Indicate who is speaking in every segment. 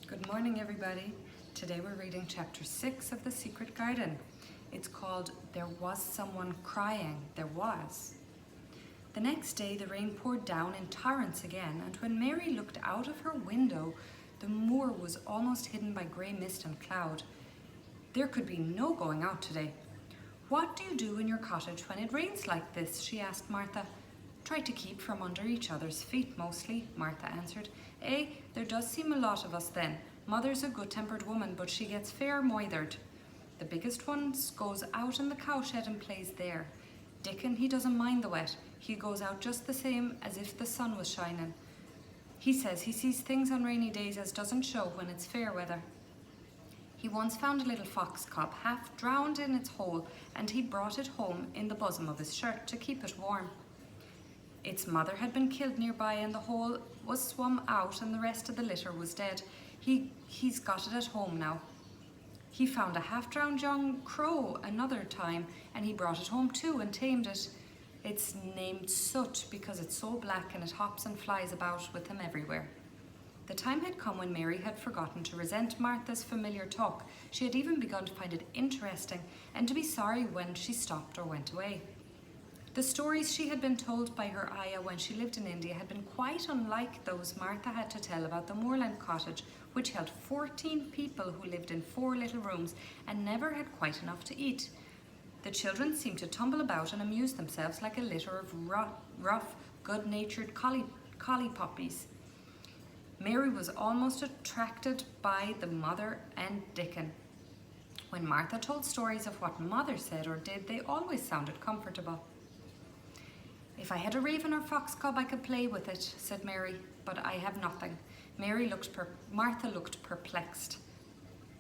Speaker 1: Good morning, everybody. Today we're reading chapter 6 of The Secret Garden. It's called There Was Someone Crying. There was. The next day the rain poured down in torrents again, and when Mary looked out of her window, the moor was almost hidden by grey mist and cloud. There could be no going out today. "What do you do in your cottage when it rains like this?" she asked Martha. "Try to keep from under each other's feet mostly," Martha answered. There does seem a lot of us then. Mother's a good-tempered woman, but she gets fair moithered. The biggest one goes out in the cowshed and plays there. Dickon, he doesn't mind the wet. He goes out just the same as if the sun was shining. He says he sees things on rainy days as doesn't show when it's fair weather. He once found a little fox cub half drowned in its hole, and he brought it home in the bosom of his shirt to keep it warm. Its mother had been killed nearby, and the hole was swum out and the rest of the litter was dead. He's got it at home now. He found a half-drowned young crow another time, and he brought it home too and tamed it. It's named Soot because it's so black and it hops and flies about with him everywhere. The time had come when Mary had forgotten to resent Martha's familiar talk. She had even begun to find it interesting and to be sorry when she stopped or went away. The stories she had been told by her ayah when she lived in India had been quite unlike those Martha had to tell about the moorland cottage, which held 14 people who lived in 4 little rooms and never had quite enough to eat. The children seemed to tumble about and amuse themselves like a litter of rough, good-natured collie puppies. Mary was almost attracted by the mother and Dickon. When Martha told stories of what Mother said or did, they always sounded comfortable. "If I had a raven or fox cub, I could play with it," said Mary, "but I have nothing." Martha looked perplexed.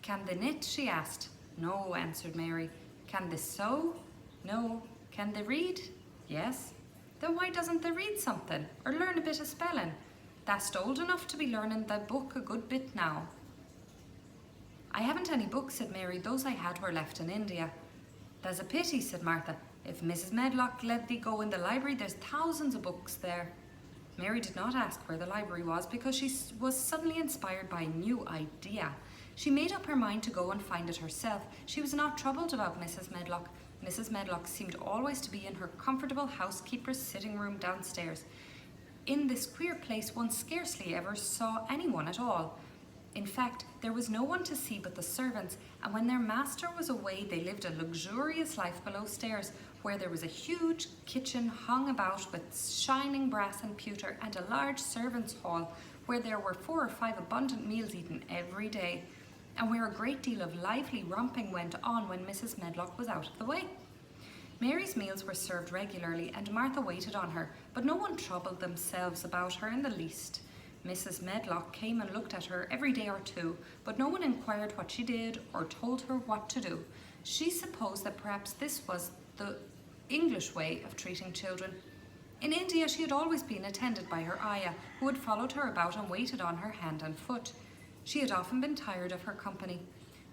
Speaker 1: "Can they knit?" she asked. "No," answered Mary. "Can they sew?" "No." "Can they read?" "Yes." "Then why doesn't they read something or learn a bit of spelling? Thou'st old enough to be learning thy book a good bit now." "I haven't any books," said Mary. "Those I had were left in India." "That's a pity," said Martha. "If Mrs. Medlock let thee go in the library, there's thousands of books there." Mary did not ask where the library was because she was suddenly inspired by a new idea. She made up her mind to go and find it herself. She was not troubled about Mrs. Medlock. Mrs. Medlock seemed always to be in her comfortable housekeeper's sitting room downstairs. In this queer place one scarcely ever saw anyone at all. In fact, there was no one to see but the servants, and when their master was away they lived a luxurious life below stairs, where there was a huge kitchen hung about with shining brass and pewter, and a large servants' hall where there were 4 or 5 abundant meals eaten every day, and where a great deal of lively romping went on when Mrs. Medlock was out of the way. Mary's meals were served regularly, and Martha waited on her, but no one troubled themselves about her in the least. Mrs. Medlock came and looked at her every day or 2, but no one inquired what she did or told her what to do. She supposed that perhaps this was the English way of treating children. In India she had always been attended by her ayah, who had followed her about and waited on her hand and foot. She had often been tired of her company.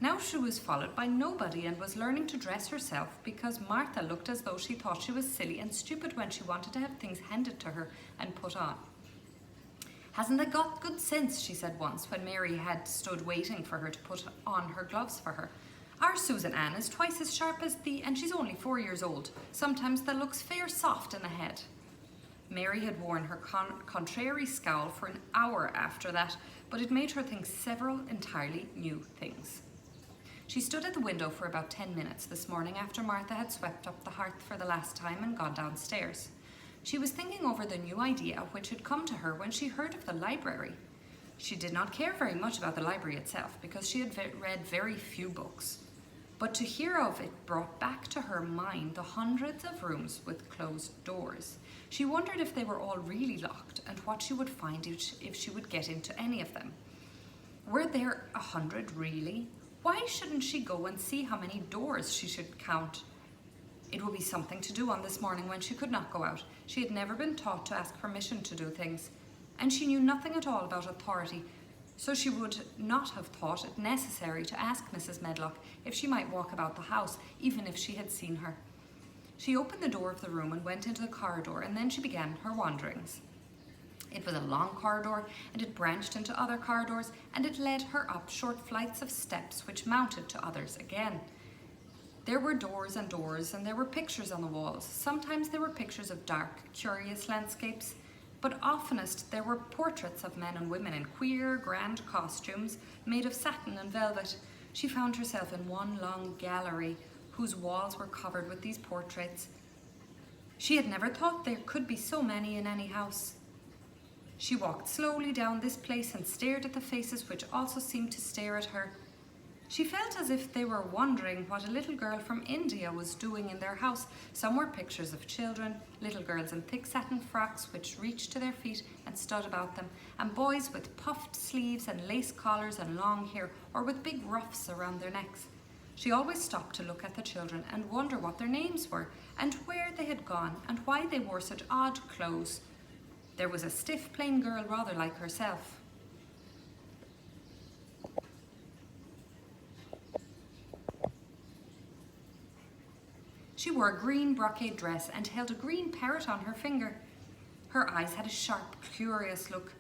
Speaker 1: Now she was followed by nobody and was learning to dress herself because Martha looked as though she thought she was silly and stupid when she wanted to have things handed to her and put on. "Hasn't they got good sense?" she said once when Mary had stood waiting for her to put on her gloves for her. "Our Susan Ann is twice as sharp as thee, and she's only 4 years old. Sometimes thou looks fair soft in the head." Mary had worn her contrary scowl for an hour after that, but it made her think several entirely new things. She stood at the window for about 10 minutes this morning after Martha had swept up the hearth for the last time and gone downstairs. She was thinking over the new idea which had come to her when she heard of the library. She did not care very much about the library itself because she had read very few books. But to hear of it brought back to her mind the hundreds of rooms with closed doors. She wondered if they were all really locked and what she would find if she would get into any of them. Were there 100 really? Why shouldn't she go and see how many doors she should count? It would be something to do on this morning when she could not go out. She had never been taught to ask permission to do things, and she knew nothing at all about authority, so she would not have thought it necessary to ask Mrs. Medlock if she might walk about the house, even if she had seen her. She opened the door of the room and went into the corridor, and then she began her wanderings. It was a long corridor, and it branched into other corridors, and it led her up short flights of steps which mounted to others again. There were doors, and there were pictures on the walls. Sometimes there were pictures of dark, curious landscapes, but oftenest there were portraits of men and women in queer, grand costumes made of satin and velvet. She found herself in one long gallery whose walls were covered with these portraits. She had never thought there could be so many in any house. She walked slowly down this place and stared at the faces which also seemed to stare at her. She felt as if they were wondering what a little girl from India was doing in their house. Some were pictures of children, little girls in thick satin frocks which reached to their feet and stood about them, and boys with puffed sleeves and lace collars and long hair, or with big ruffs around their necks. She always stopped to look at the children and wonder what their names were, and where they had gone, and why they wore such odd clothes. There was a stiff, plain girl rather like herself. She wore a green brocade dress and held a green parrot on her finger. Her eyes had a sharp, curious look.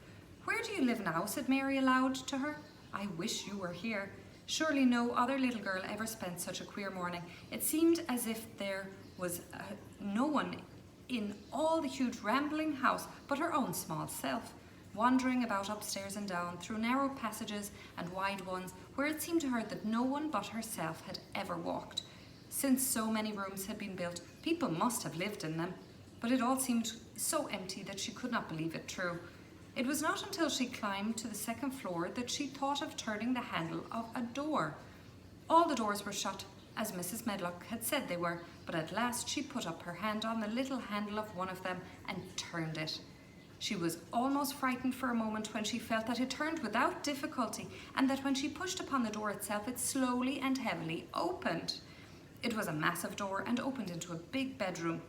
Speaker 1: "Where do you live now?" said Mary aloud to her. "I wish you were here." Surely no other little girl ever spent such a queer morning. It seemed as if there was no one in all the huge rambling house but her own small self, wandering about upstairs and down through narrow passages and wide ones where it seemed to her that no one but herself had ever walked. Since so many rooms had been built, people must have lived in them, but it all seemed so empty that she could not believe it true. It was not until she climbed to the second floor that she thought of turning the handle of a door. All the doors were shut, as Mrs. Medlock had said they were, but at last she put up her hand on the little handle of one of them and turned it. She was almost frightened for a moment when she felt that it turned without difficulty, and that when she pushed upon the door itself, it slowly and heavily opened. It was a massive door and opened into a big bedroom.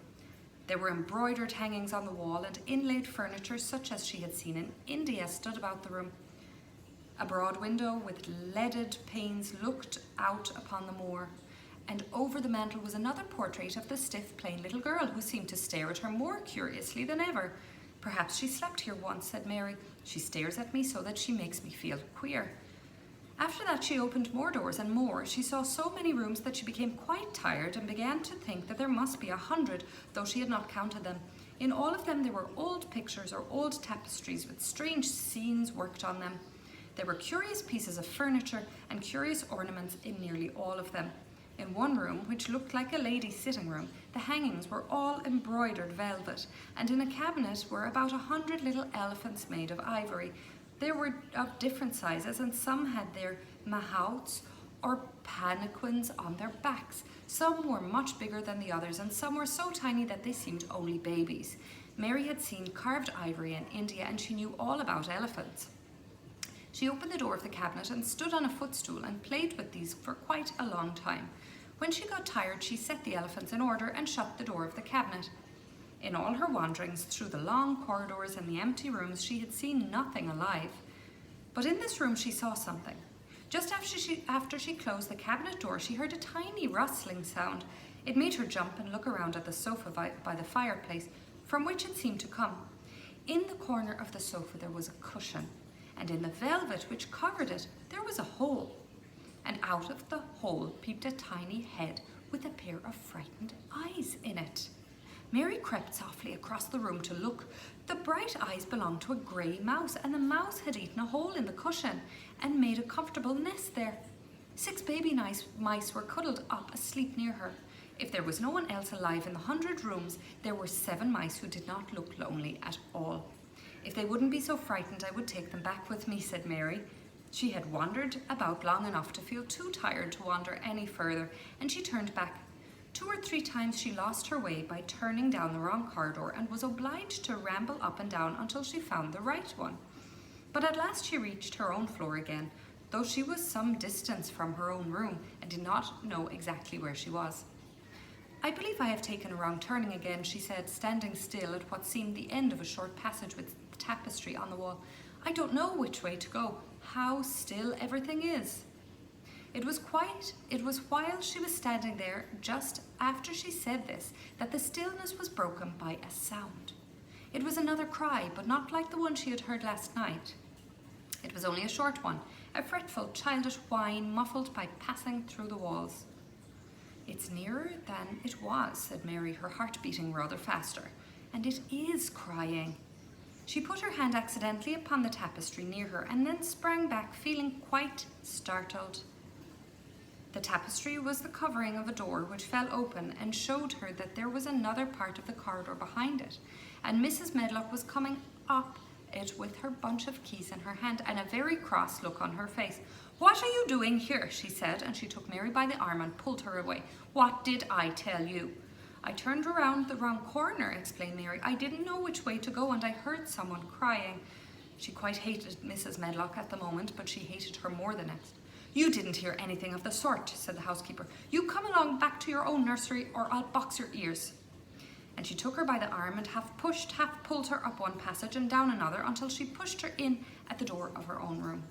Speaker 1: There were embroidered hangings on the wall, and inlaid furniture such as she had seen in India stood about the room. A broad window with leaded panes looked out upon the moor, and over the mantel was another portrait of the stiff, plain little girl, who seemed to stare at her more curiously than ever. "Perhaps she slept here once," said Mary. "She stares at me so that she makes me feel queer." After that she opened more doors and more. She saw so many rooms that she became quite tired and began to think that there must be 100, though she had not counted them. In all of them there were old pictures or old tapestries with strange scenes worked on them. There were curious pieces of furniture and curious ornaments in nearly all of them. In one room, which looked like a lady's sitting room, the hangings were all embroidered velvet, and in a cabinet were about 100 little elephants made of ivory. They were of different sizes, and some had their mahouts or palanquins on their backs. Some were much bigger than the others, and some were so tiny that they seemed only babies. Mary had seen carved ivory in India, and she knew all about elephants. She opened the door of the cabinet and stood on a footstool and played with these for quite a long time. When she got tired, she set the elephants in order and shut the door of the cabinet. In all her wanderings through the long corridors and the empty rooms, she had seen nothing alive. But in this room she saw something. Just after she closed the cabinet door, she heard a tiny rustling sound. It made her jump and look around at the sofa by the fireplace, from which it seemed to come. In the corner of the sofa there was a cushion, and in the velvet which covered it there was a hole. And out of the hole peeped a tiny head with a pair of frightened eyes in it. Mary crept softly across the room to look. The bright eyes belonged to a grey mouse, and the mouse had eaten a hole in the cushion and made a comfortable nest there. 6 baby mice were cuddled up asleep near her. If there was no one else alive in the 100 rooms, there were 7 mice who did not look lonely at all. "If they wouldn't be so frightened, I would take them back with me," said Mary. She had wandered about long enough to feel too tired to wander any further, and she turned back. 2 or 3 times she lost her way by turning down the wrong corridor and was obliged to ramble up and down until she found the right one. But at last she reached her own floor again, though she was some distance from her own room and did not know exactly where she was. "I believe I have taken a wrong turning again," she said, standing still at what seemed the end of a short passage with tapestry on the wall. "I don't know which way to go. How still everything is." It was while she was standing there, just after she said this, that the stillness was broken by a sound. It was another cry, but not like the one she had heard last night. It was only a short one, a fretful, childish whine muffled by passing through the walls. "It's nearer than it was," said Mary, her heart beating rather faster. "And it is crying." She put her hand accidentally upon the tapestry near her and then sprang back, feeling quite startled. The tapestry was the covering of a door which fell open and showed her that there was another part of the corridor behind it, and Mrs. Medlock was coming up it with her bunch of keys in her hand and a very cross look on her face. "What are you doing here?" she said, and she took Mary by the arm and pulled her away. "What did I tell you?" "I turned around the wrong corner," explained Mary. "I didn't know which way to go and I heard someone crying." She quite hated Mrs. Medlock at the moment, but she hated her more the next. "You didn't hear anything of the sort," said the housekeeper. "You come along back to your own nursery or I'll box your ears." And she took her by the arm and half pushed, half pulled her up one passage and down another until she pushed her in at the door of her own room.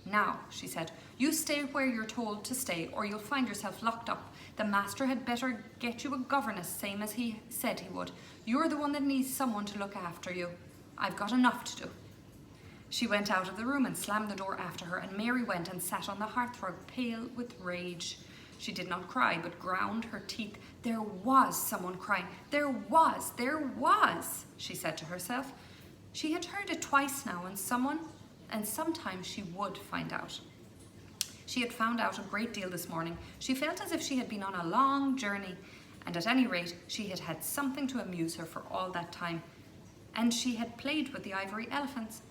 Speaker 1: "Now," she said, "you stay where you're told to stay or you'll find yourself locked up. The master had better get you a governess, same as he said he would. You're the one that needs someone to look after you. I've got enough to do." She went out of the room and slammed the door after her, and Mary went and sat on the hearthrug, pale with rage. She did not cry, but ground her teeth. There was someone crying. There was, she said to herself. She had heard it twice now, and sometime she would find out. She had found out a great deal this morning. She felt as if she had been on a long journey, and at any rate, she had had something to amuse her for all that time. And she had played with the ivory elephants,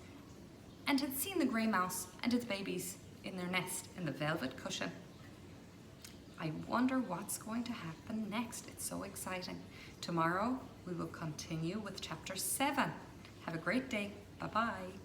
Speaker 1: and had seen the grey mouse and its babies in their nest in the velvet cushion. I wonder what's going to happen next. It's so exciting. Tomorrow we will continue with chapter 7. Have a great day. Bye-bye.